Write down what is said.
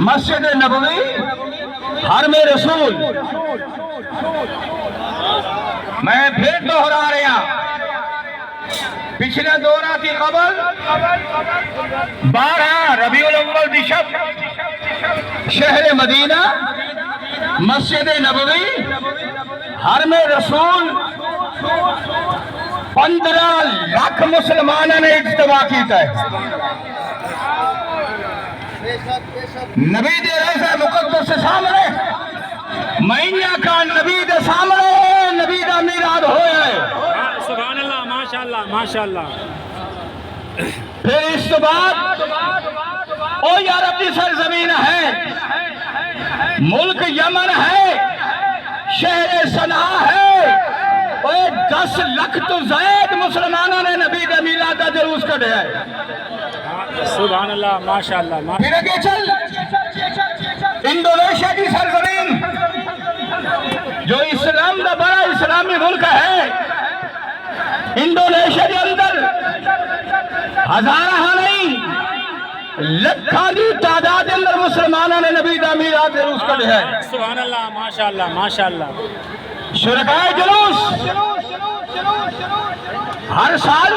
مسجد نبوی، حرم رسول. میں پھر دوہرا رہا، پچھلے دورہ کی قبل 12 ربیع الاول دی شب شہر مدینہ، مسجد نبوی، حرم رسول 15 لاکھ مسلمانوں نے اجتماع کیتا ہے. نبی دے روضہ مقدس سے سامنے، مہینہ کا نبی دے سامنے نبی دا میلاد ہویا ہے. سبحان اللہ، ماشاءاللہ ماشاءاللہ. پھر اس کے بعد او یارب کی سرزمین ہے، ملک یمن ہے، شہر صنعا ہے. 10 لاکھ تو زائد مسلمانوں نے نبی دا میلاد دا جلوس کڈیا ہے. سبحان اللہ، ماشاءاللہ. پھر اگے چل، انڈونیشیا کی سرزمین جو اسلام دا بڑا اسلامی ملک ہے، انڈونیشیا کے اندر ہزارہ نہیں لکھاں دی تعداد اندر مسلمانوں نے نبی دا میلاد جلوس کڈیا ہے. سبحان اللہ، ماشاءاللہ ماشاءاللہ. شرکائے جلوس ہر سال